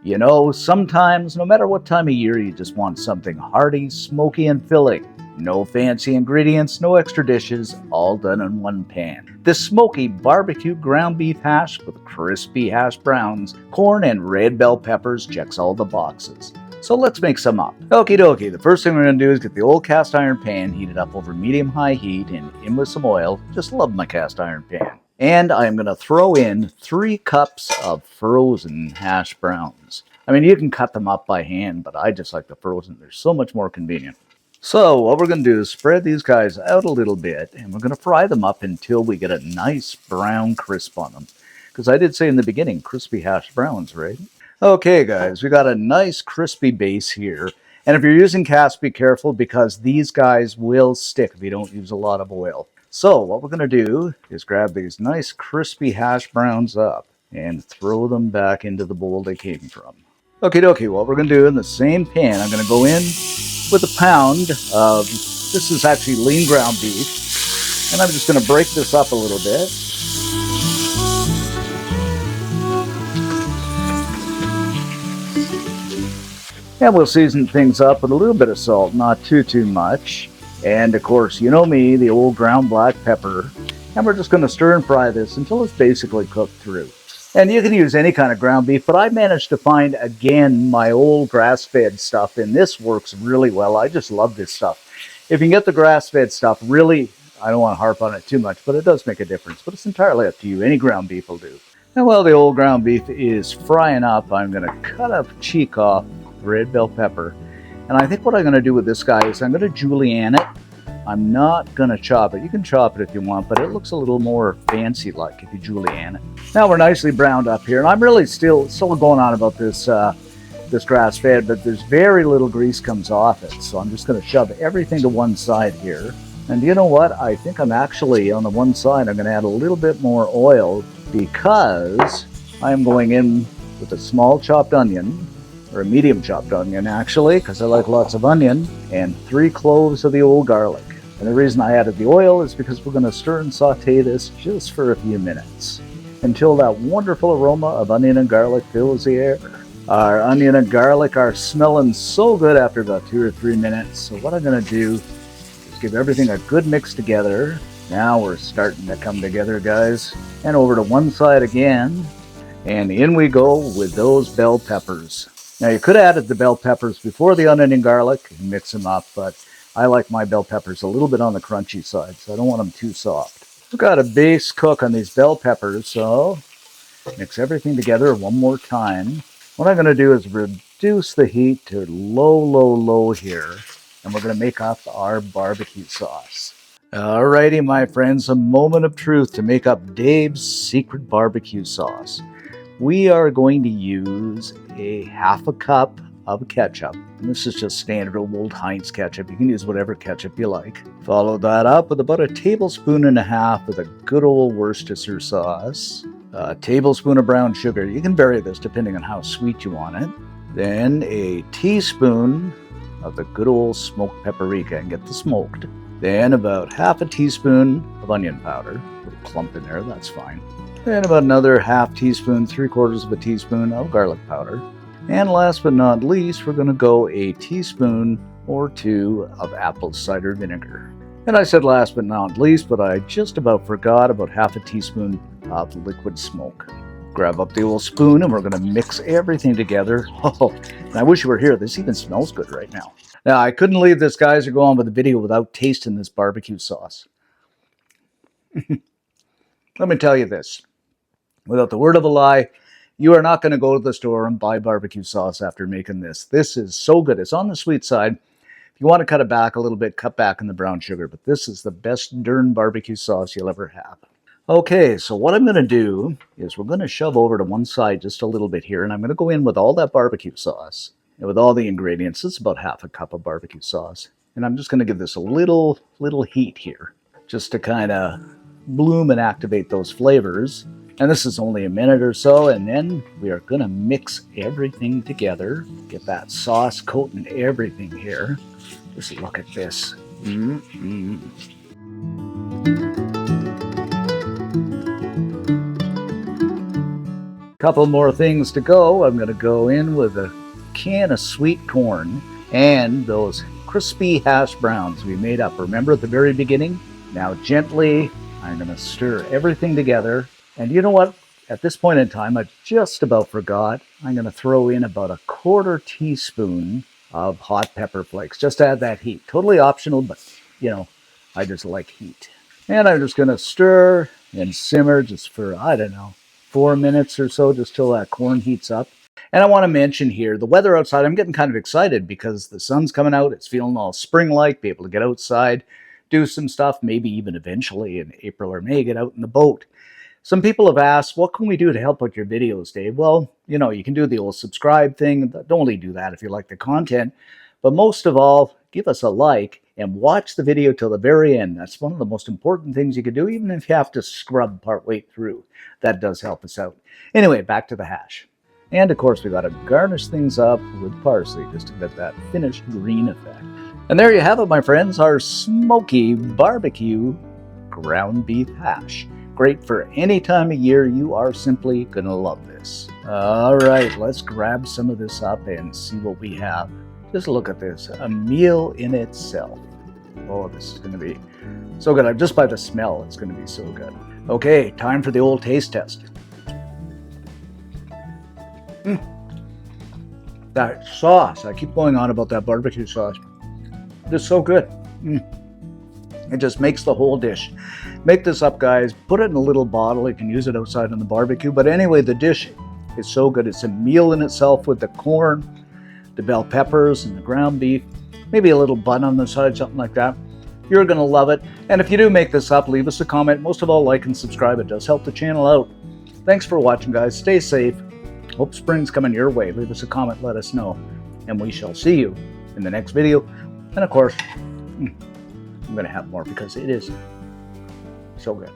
You know, sometimes, no matter what time of year, you just want something hearty, smoky, and filling. No fancy ingredients, no extra dishes, all done in one pan. This smoky barbecue ground beef hash with crispy hash browns, corn, and red bell peppers checks all the boxes. So let's make some up. Okie dokie, the first thing we're going to do is get the old cast iron pan heated up over medium-high heat and in with some oil. Just love my cast iron pan. And I'm going to throw in 3 cups of frozen hash browns. I mean, you can cut them up by hand, but I just like the frozen. They're so much more convenient. So what we're going to do is spread these guys out a little bit, and we're going to fry them up until we get a nice brown crisp on them. Because I did say in the beginning, crispy hash browns, right? Okay, guys, we got a nice crispy base here. And if you're using cast, be careful because these guys will stick if you don't use a lot of oil. So what we're going to do is grab these nice crispy hash browns up and throw them back into the bowl they came from. Okie dokie, what we're going to do in the same pan, I'm going to go in with a pound of, this is actually lean ground beef, and I'm just going to break this up a little bit. And we'll season things up with a little bit of salt, not too much. And of course, you know me, the old ground black pepper. And we're just going to stir and fry this until it's basically cooked through. And you can use any kind of ground beef, but I managed to find, again, my old grass-fed stuff, and this works really well. I just love this stuff. If you can get the grass-fed stuff, really, I don't want to harp on it too much, but it does make a difference. But it's entirely up to you. Any ground beef will do. And while the old ground beef is frying up, I'm going to cut a cheek off red bell pepper. And I think what I'm going to do with this guy is I'm going to julienne it. I'm not going to chop it. You can chop it if you want, but it looks a little more fancy-like if you julienne it. Now we're nicely browned up here, and I'm really still going on about this this grass-fed, but there's very little grease comes off it. So I'm just going to shove everything to one side here. And you know what? I think I'm actually, on the one side, I'm going to add a little bit more oil because I'm going in with a small chopped onion, or a medium chopped onion actually, because I like lots of onion, and 3 cloves of the old garlic. And the reason I added the oil is because we're going to stir and saute this just for a few minutes until that wonderful aroma of onion and garlic fills the air. Our onion and garlic are smelling so good after about 2 or 3 minutes. So what I'm going to do is give everything a good mix together. Now we're starting to come together, guys. And over to one side again. And in we go with those bell peppers. Now you could have added the bell peppers before the onion and garlic and mix them up, but I like my bell peppers a little bit on the crunchy side, so I don't want them too soft. We've got a base cook on these bell peppers, so mix everything together one more time. What I'm going to do is reduce the heat to low here, and we're going to make up our barbecue sauce. Alrighty, my friends, a moment of truth to make up Dave's secret barbecue sauce. We are going to use a ½ cup of ketchup. And this is just standard old Heinz ketchup. You can use whatever ketchup you like. Follow that up with about 1.5 tablespoons of a good old Worcestershire sauce. A tablespoon of brown sugar. You can vary this depending on how sweet you want it. Then a teaspoon of the good old smoked paprika, and get the smoked. Then about ½ teaspoon of onion powder. A little clump in there, that's fine. And about another ½ teaspoon, 3/4 teaspoon of garlic powder. And last but not least, we're going to go a teaspoon or 2 of apple cider vinegar. And I said last but not least, but I just about forgot about ½ teaspoon of liquid smoke. Grab up the old spoon and we're going to mix everything together. Oh, and I wish you were here. This even smells good right now. Now, I couldn't leave this, guys, or go on with the video without tasting this barbecue sauce. Let me tell you this. Without the word of a lie, you are not going to go to the store and buy barbecue sauce after making this. This is so good. It's on the sweet side. If you want to cut it back a little bit, cut back on the brown sugar. But this is the best darn barbecue sauce you'll ever have. Okay, so what I'm going to do is we're going to shove over to one side just a little bit here. And I'm going to go in with all that barbecue sauce. And with all the ingredients, it's about ½ cup of barbecue sauce. And I'm just going to give this a little heat here. Just to kind of bloom and activate those flavors. And this is only a minute or so, and then we are going to mix everything together. Get that sauce coating everything here. Just look at this. couple more things to go. I'm going to go in with a can of sweet corn and those crispy hash browns we made up. Remember at the very beginning? Now gently, I'm going to stir everything together. And you know what? At this point in time, I just about forgot. I'm going to throw in about a 1/4 teaspoon of hot pepper flakes. Just to add that heat. Totally optional, but you know, I just like heat. And I'm just going to stir and simmer just for, I don't know, 4 minutes or so, just till that corn heats up. And I want to mention here, the weather outside, I'm getting kind of excited because the sun's coming out. It's feeling all spring-like, be able to get outside, do some stuff, maybe even eventually in April or May, get out in the boat. Some people have asked, what can we do to help out your videos, Dave? Well, you know, you can do the old subscribe thing. Don't only do that if you like the content, but most of all, give us a like and watch the video till the very end. That's one of the most important things you can do, even if you have to scrub partway through. That does help us out. Anyway, back to the hash. And of course, we got to garnish things up with parsley just to get that finished green effect. And there you have it, my friends, our smoky barbecue ground beef hash. Great for any time of year. You are simply going to love this. All right, let's grab some of this up and see what we have. Just look at this, a meal in itself. Oh, this is going to be so good. Just by the smell, it's going to be so good. Okay, time for the old taste test. That sauce, I keep going on about that barbecue sauce. It's so good. It just makes the whole dish. Make this up, guys. Put it in a little bottle. You can use it outside on the barbecue. But anyway, the dish is so good. It's a meal in itself with the corn, the bell peppers, and the ground beef. Maybe a little bun on the side, something like that. You're going to love it. And if you do make this up, leave us a comment. Most of all, like and subscribe. It does help the channel out. Thanks for watching, guys. Stay safe. Hope spring's coming your way. Leave us a comment. Let us know. And we shall see you in the next video. And of course, I'm going to have more because it is so good.